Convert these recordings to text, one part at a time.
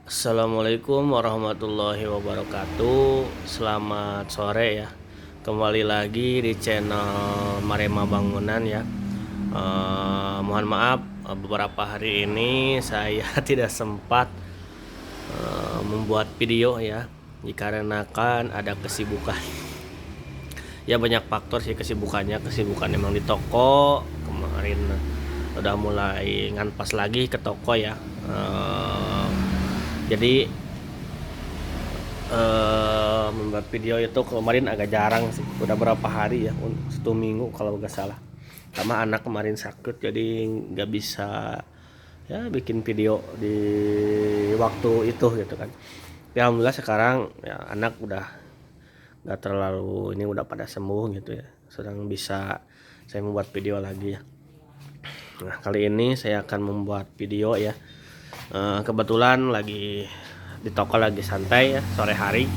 Assalamualaikum warahmatullahi wabarakatuh. Selamat sore ya. Kembali lagi di channel Marema Bangunan ya. Mohon maaf beberapa hari ini saya tidak sempat membuat video ya, dikarenakan ada kesibukan. Ya banyak faktor sih kesibukannya. Kesibukan emang di toko. Kemarin udah mulai nganpas lagi ke toko ya. Jadi membuat video itu kemarin agak jarang sih, udah berapa hari ya, 1 minggu kalau nggak salah. Sama anak kemarin sakit jadi nggak bisa ya bikin video di waktu itu gitu kan. Ya alhamdulillah sekarang ya anak udah nggak terlalu ini, udah pada sembuh gitu ya, sedang bisa saya membuat video lagi ya. Nah kali ini saya akan membuat video ya. Kebetulan lagi di toko, lagi santai ya, sore hari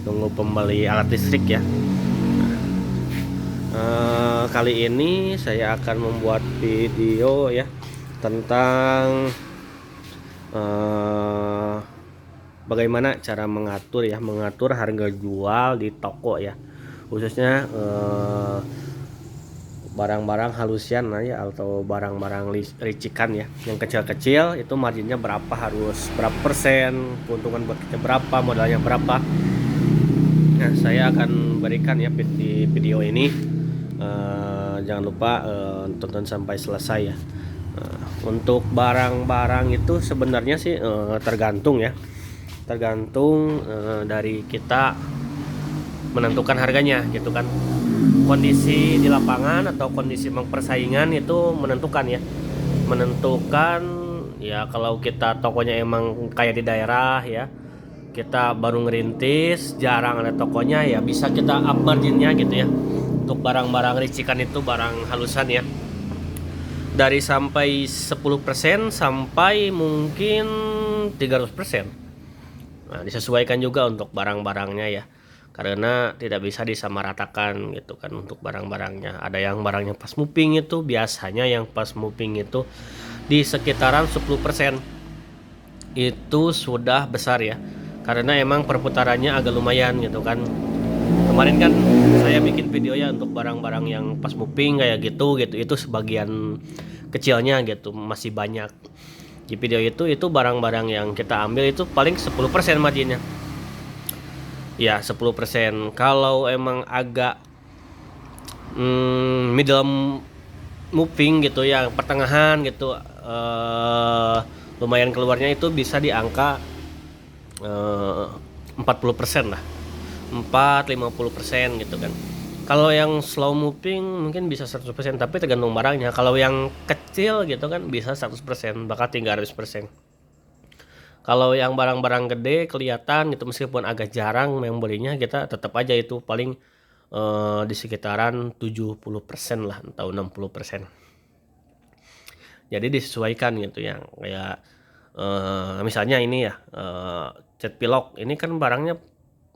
tunggu pembeli alat listrik ya. Kali ini saya akan membuat video ya tentang bagaimana cara mengatur harga jual di toko ya, khususnya barang-barang halusian ya, atau barang-barang ricikan ya, yang kecil-kecil itu marginnya berapa, harus berapa persen, keuntungan buat kita berapa, modalnya berapa. Nah saya akan berikan ya di video ini. Jangan lupa tonton sampai selesai ya. Untuk barang-barang itu sebenarnya sih tergantung ya, tergantung dari kita menentukan harganya gitu kan. Kondisi di lapangan atau kondisi persaingan itu menentukan ya. Kalau kita tokonya emang kayak di daerah ya, kita baru ngerintis, jarang ada tokonya ya, bisa kita up marginnya gitu ya. Untuk barang-barang ricikan itu, barang halusan ya, dari sampai 10% sampai mungkin 300%. Nah disesuaikan juga untuk barang-barangnya ya, karena tidak bisa disamaratakan gitu kan. Untuk barang-barangnya ada yang barangnya pas moving itu, biasanya yang pas moving itu di sekitaran 10% itu sudah besar ya, karena emang perputarannya agak lumayan gitu kan. Kemarin kan saya bikin video ya untuk barang-barang yang pas moving kayak gitu itu sebagian kecilnya gitu, masih banyak di video itu barang-barang yang kita ambil itu paling 10% marginnya ya, 10%. Kalau emang agak middle moving gitu ya, pertengahan gitu, lumayan keluarnya itu bisa di angka 40% lah, 4-50% gitu kan. Kalau yang slow moving mungkin bisa 100%, tapi tergantung barangnya. Kalau yang kecil gitu kan bisa 100%, bahkan 300%. Kalau yang barang-barang gede kelihatan gitu, meskipun agak jarang yang belinya, kita tetap aja itu paling di sekitaran 70% lah atau 60%. Jadi disesuaikan gitu ya. Kayak misalnya ini ya, cat pilok ini kan barangnya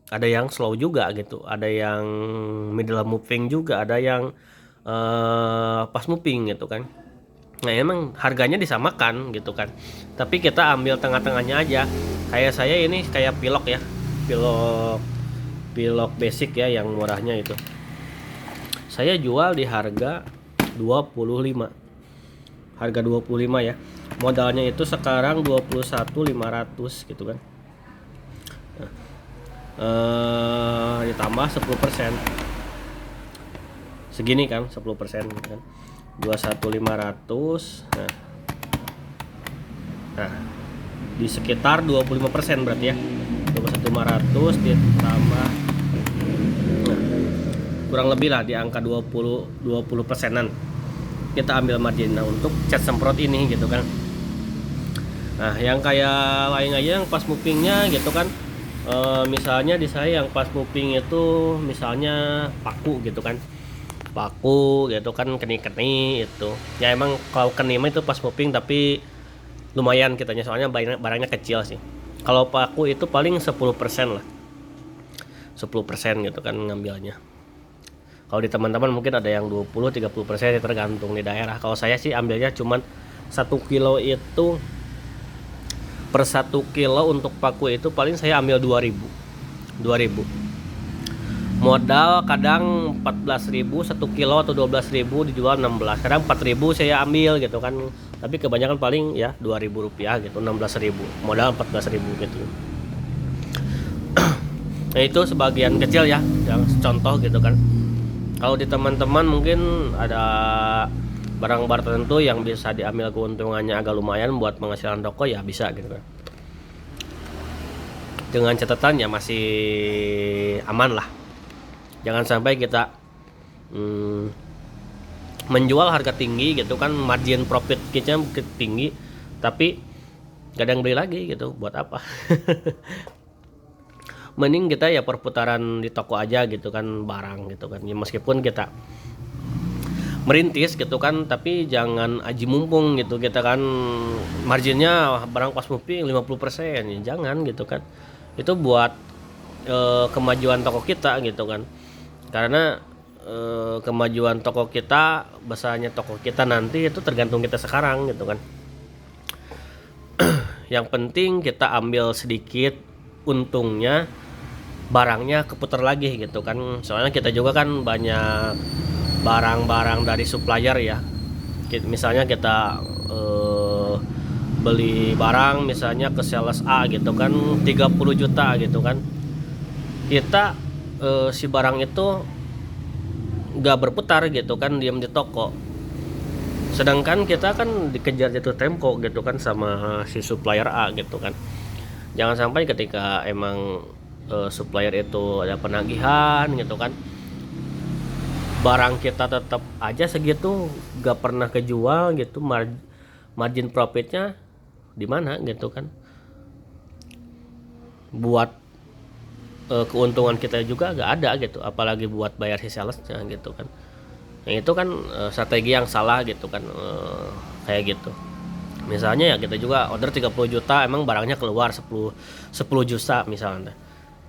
ada yang slow juga gitu, ada yang middle moving juga, ada yang pas moving gitu kan. Nah emang harganya disamakan gitu kan, tapi kita ambil tengah-tengahnya aja. Kayak saya ini kayak pilok ya, pilok pilok basic ya, yang murahnya itu saya jual di harga 25, harga 25 ya. Modalnya itu sekarang 21.500 gitu kan. Ditambah 10%, segini kan, 10% kan, 21.500. Nah di sekitar 25% berarti ya, 21.500 ditambah, nah, kurang lebih lah di angka 20%-an kita ambil margin untuk cat semprot ini gitu kan. Nah yang kayak lain aja yang pas movingnya gitu kan, misalnya di saya yang pas moving itu misalnya paku gitu kan, paku gitu kan, keni-keni itu ya. Emang kalau keni itu pas moving, tapi lumayan kitanya, soalnya barangnya kecil sih. Kalau paku itu paling 10% lah, 10% gitu kan ngambilnya. Kalau di teman-teman mungkin ada yang 20-30%, tergantung di daerah. Kalau saya sih ambilnya cuman 1 kilo itu Per 1 kilo untuk paku itu paling saya ambil 2000 modal. Kadang 14.000 1 kilo atau 12.000 dijual 16, kadang 4.000 saya ambil gitu kan, tapi kebanyakan paling ya 2.000 rupiah gitu, 16.000 modal 14.000 gitu. Nah itu sebagian kecil ya yang contoh gitu kan. Kalau di teman-teman mungkin ada barang-barang tertentu yang bisa diambil keuntungannya agak lumayan buat penghasilan toko, ya bisa gitu kan, dengan catatan ya masih aman lah. Jangan sampai kita menjual harga tinggi gitu kan, margin profit kita tinggi tapi gak ada yang beli lagi gitu, buat apa? Mending kita ya perputaran di toko aja gitu kan, barang gitu kan ya, meskipun kita merintis gitu kan, tapi jangan aji mumpung gitu kita kan, marginnya barang pas moving 50% ya jangan gitu kan. Itu buat kemajuan toko kita gitu kan, karena kemajuan toko kita, besarnya toko kita nanti itu tergantung kita sekarang gitu kan. Yang penting kita ambil sedikit untungnya, barangnya keputar lagi gitu kan. Soalnya kita juga kan banyak barang-barang dari supplier ya. Misalnya kita beli barang misalnya ke sales A gitu kan 30 juta gitu kan, kita si barang itu gak berputar gitu kan, diam di toko, sedangkan kita kan dikejar jatuh tempo gitu kan sama si supplier A gitu kan. Jangan sampai ketika emang supplier itu ada penagihan gitu kan, barang kita tetap aja segitu, gak pernah kejual gitu, margin profitnya di mana gitu kan, buat keuntungan kita juga gak ada gitu, apalagi buat bayar si salesnya gitu kan. Yang itu kan strategi yang salah gitu kan, kayak gitu. Misalnya ya kita juga order 30 juta, emang barangnya keluar 10 juta misalnya,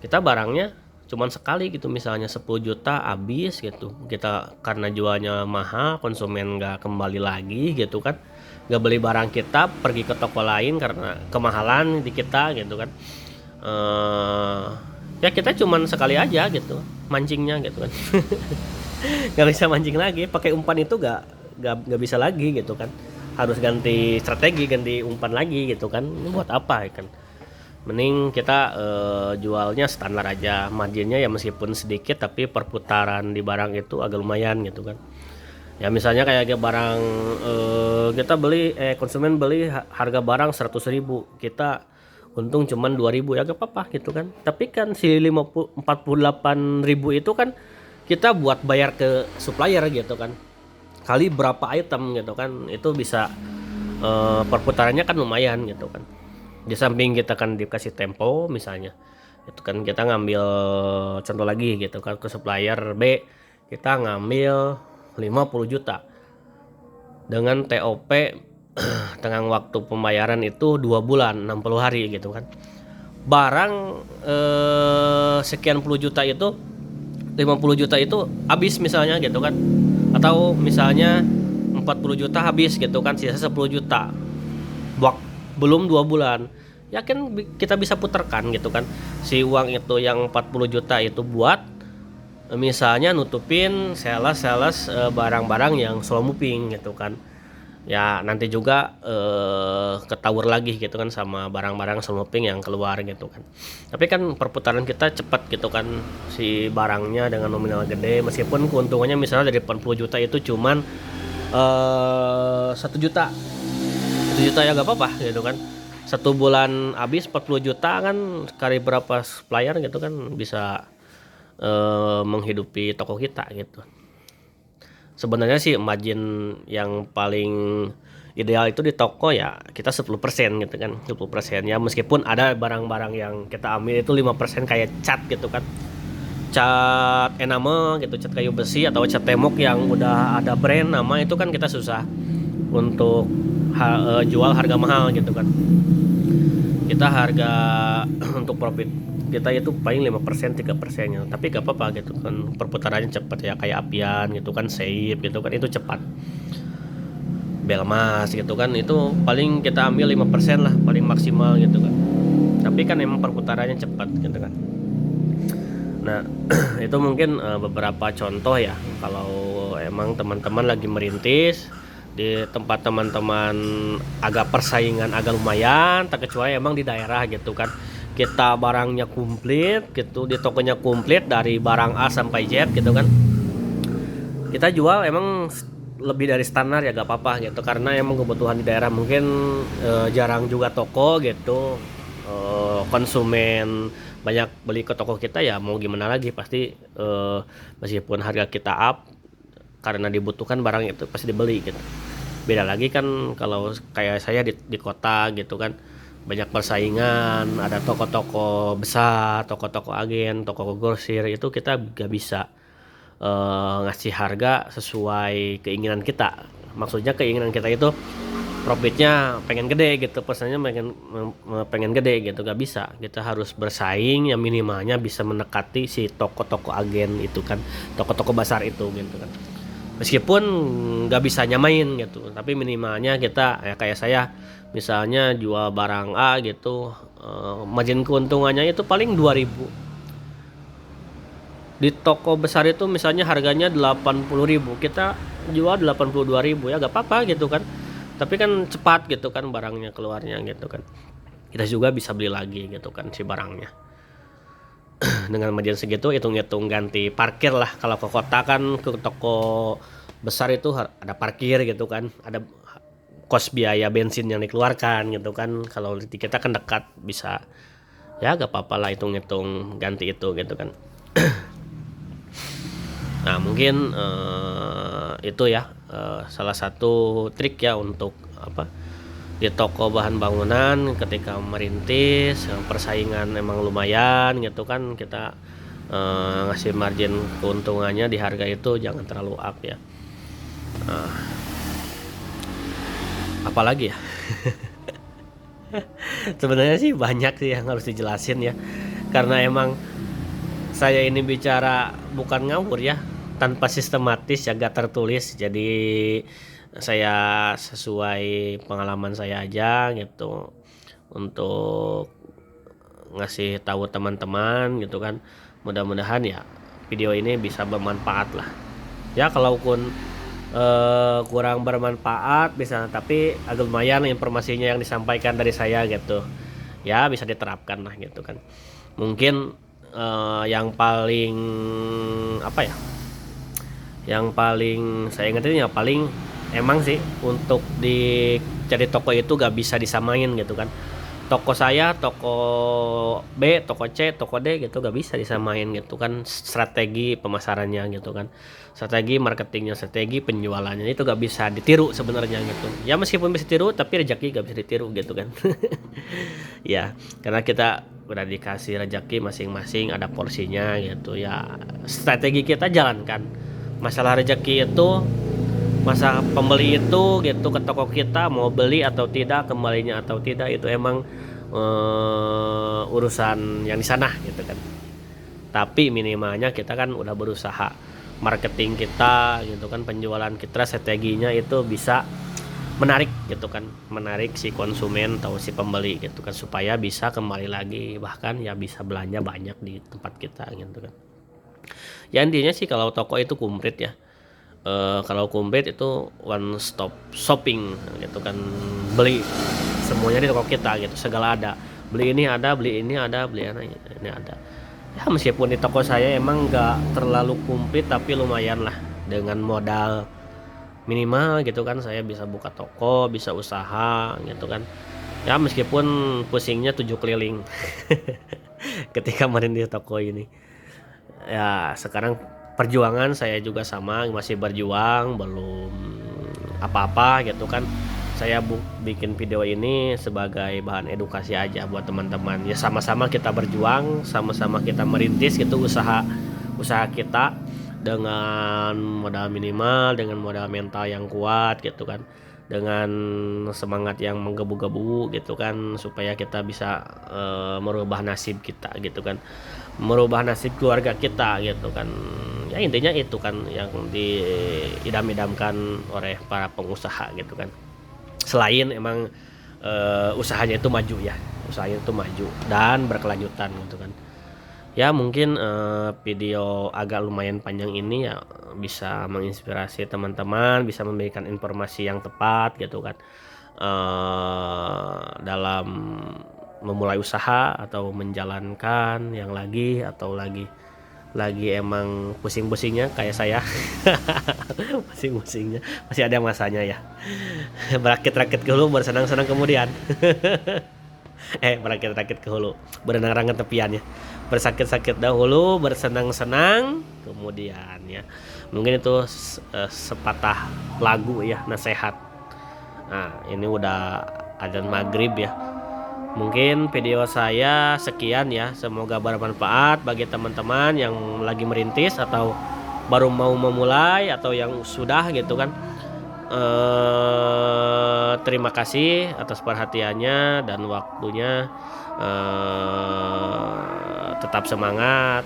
kita barangnya cuman sekali gitu, misalnya 10 juta habis gitu, kita karena jualnya mahal, konsumen gak kembali lagi gitu kan, gak beli barang kita, pergi ke toko lain karena kemahalan di kita gitu kan. Ya kita cuman sekali aja gitu mancingnya gitu kan. Gak bisa mancing lagi pakai umpan itu, gak bisa lagi gitu kan, harus ganti strategi, ganti umpan lagi gitu kan. Ini buat apa ya kan, mending kita jualnya standar aja, marginnya ya meskipun sedikit tapi perputaran di barang itu agak lumayan gitu kan. Ya misalnya kayak barang kita beli konsumen beli harga barang 100.000, kita untung cuman 2.000 ya gak apa-apa gitu kan. Tapi kan si 48.000 itu kan kita buat bayar ke supplier gitu kan, kali berapa item gitu kan, itu bisa perputarannya kan lumayan gitu kan. Di samping kita kan dikasih tempo misalnya, itu kan kita ngambil contoh lagi gitu kan, ke supplier B kita ngambil 50 juta dengan TOP tenggang waktu pembayaran itu 2 bulan 60 hari gitu kan. Barang sekian puluh juta itu, 50 juta itu habis misalnya gitu kan, atau misalnya 40 juta habis gitu kan, sisa 10 juta belum 2 bulan, ya kan kita bisa putarkan gitu kan. Si uang itu yang 40 juta itu buat misalnya nutupin sales barang-barang yang slow moving gitu kan. Ya nanti juga ketawur lagi gitu kan sama barang-barang slow moving yang keluar gitu kan. Tapi kan perputaran kita cepat gitu kan, si barangnya dengan nominal gede, meskipun keuntungannya misalnya dari 40 juta itu cuman 1 juta ya gak apa-apa gitu kan. 1 bulan habis 40 juta kan, kali berapa supplier gitu kan, bisa menghidupi toko kita gitu. Sebenarnya sih margin yang paling ideal itu di toko ya kita 10% gitu kan, 10% ya, meskipun ada barang-barang yang kita ambil itu 5% kayak cat gitu kan, cat enamel gitu, cat kayu besi atau cat temok yang udah ada brand nama, itu kan kita susah untuk jual harga mahal gitu kan. Kita harga untuk profit kita itu paling 5% 3% ya, tapi gak apa-apa gitu kan, perputarannya cepat ya, kayak apian gitu kan, safe gitu kan, itu cepat. Belmas gitu kan, itu paling kita ambil 5% lah paling maksimal gitu kan, tapi kan emang perputarannya cepat gitu kan. Nah itu mungkin beberapa contoh ya kalau emang teman-teman lagi merintis di tempat teman-teman agak persaingan agak lumayan, tak kecuali emang di daerah gitu kan, kita barangnya komplit gitu, di tokonya komplit dari barang A sampai Z gitu kan, kita jual emang lebih dari standar ya gak apa-apa gitu, karena emang kebutuhan di daerah mungkin jarang juga toko gitu, konsumen banyak beli ke toko kita, ya mau gimana lagi pasti meskipun harga kita up karena dibutuhkan barang itu pasti dibeli gitu. Beda lagi kan kalau kayak saya di kota gitu kan, banyak persaingan, ada toko-toko besar, toko-toko agen, toko grosir, itu kita gak bisa ngasih harga sesuai keinginan kita. Maksudnya keinginan kita itu profitnya pengen gede gitu, pesannya pengen gede gitu, gak bisa. Kita harus bersaing yang minimalnya bisa mendekati si toko-toko agen itu kan, toko-toko besar itu gitu kan. Meskipun nggak bisa nyamain gitu, tapi minimalnya kita ya kayak saya misalnya jual barang A gitu, margin keuntungannya itu paling 2.000. Di toko besar itu misalnya harganya 80.000, kita jual 82.000, ya gak apa-apa gitu kan, tapi kan cepat gitu kan barangnya keluarnya gitu kan, kita juga bisa beli lagi gitu kan si barangnya. Dengan margin segitu hitung-hitung ganti parkir lah, kalau ke kota kan ke toko besar itu ada parkir gitu kan, ada kos biaya bensin yang dikeluarkan gitu kan. Kalau di kita kan dekat, bisa ya gak apa-apa lah hitung-hitung ganti itu gitu kan. Nah mungkin itu ya salah satu trik ya untuk di toko bahan bangunan ketika merintis, persaingan emang lumayan gitu kan, kita ngasih margin keuntungannya di harga itu jangan terlalu up ya. Apalagi ya sebenarnya sih banyak sih yang harus dijelasin ya, karena emang saya ini bicara bukan ngawur ya, tanpa sistematis ya, gak tertulis, jadi saya sesuai pengalaman saya aja gitu untuk ngasih tahu teman-teman gitu kan. Mudah-mudahan ya video ini bisa bermanfaat lah ya, kalaupun kurang bermanfaat bisa, tapi agak lumayan informasinya yang disampaikan dari saya gitu ya, bisa diterapkan lah gitu kan. Mungkin yang paling yang paling saya ingetin ya, paling emang sih untuk jadi toko itu gak bisa disamain gitu kan. Toko saya, toko B, toko C, toko D gitu gak bisa disamain gitu kan, strategi pemasarannya gitu kan, strategi marketingnya, strategi penjualannya itu gak bisa ditiru sebenarnya gitu ya. Meskipun bisa ditiru tapi rezeki gak bisa ditiru gitu kan. Ya karena kita udah dikasih rezeki masing-masing, ada porsinya gitu ya, strategi kita jalankan. Masalah rezeki itu, masa pembeli itu gitu ke toko kita mau beli atau tidak, kembalinya atau tidak, itu emang urusan yang di sana gitu kan. Tapi minimalnya kita kan udah berusaha, marketing kita gitu kan, penjualan kita, strateginya itu bisa menarik gitu kan, menarik si konsumen atau si pembeli gitu kan, supaya bisa kembali lagi, bahkan ya bisa belanja banyak di tempat kita gitu kan. Ya intinya sih kalau toko itu komplit ya. Kalau komplit itu one stop shopping gitu kan, beli semuanya di toko kita gitu, segala ada, beli ini ada, beli ini ada, beli ini ada ya. Meskipun di toko saya emang nggak terlalu komplit, tapi lumayan lah, dengan modal minimal gitu kan saya bisa buka toko, bisa usaha gitu kan ya, meskipun pusingnya 7 keliling ketika merintis toko ini ya. Sekarang perjuangan saya juga sama, masih berjuang, belum apa-apa gitu kan. Saya bikin video ini sebagai bahan edukasi aja buat teman-teman ya, sama-sama kita berjuang, sama-sama kita merintis gitu usaha kita dengan modal minimal, dengan modal mental yang kuat gitu kan, dengan semangat yang menggebu-gebu gitu kan, supaya kita bisa merubah nasib kita gitu kan, merubah nasib keluarga kita gitu kan. Ya Ya intinya itu kan yang diidam-idamkan oleh para pengusaha gitu kan. Selain emang usahanya itu maju ya, usahanya itu maju dan berkelanjutan gitu kan. Ya mungkin video agak lumayan panjang ini ya bisa menginspirasi teman-teman, bisa memberikan informasi yang tepat gitu kan. Dalam memulai usaha atau menjalankan yang atau lagi emang pusing-pusingnya kayak saya. Pusing-pusingnya masih ada masanya ya. Berakit-rakit ke hulu bersenang-senang kemudian. Berakit-rakit ke hulu berenang-renang tepiannya, bersakit-sakit dahulu bersenang-senang kemudian ya. Mungkin itu sepatah lagu ya, nasihat. Nah ini udah adzan maghrib ya. Mungkin video saya sekian ya, semoga bermanfaat bagi teman-teman yang lagi merintis atau baru mau memulai atau yang sudah gitu kan. Terima kasih atas perhatiannya dan waktunya. Tetap semangat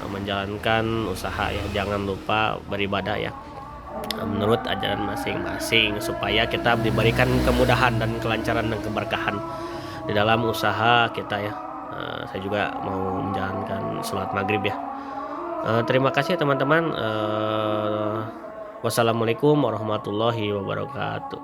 menjalankan usaha ya, jangan lupa beribadah ya menurut ajaran masing-masing supaya kita diberikan kemudahan dan kelancaran dan keberkahan di dalam usaha kita ya. Saya juga mau menjalankan sholat maghrib ya. Terima kasih teman-teman. Wassalamualaikum warahmatullahi wabarakatuh.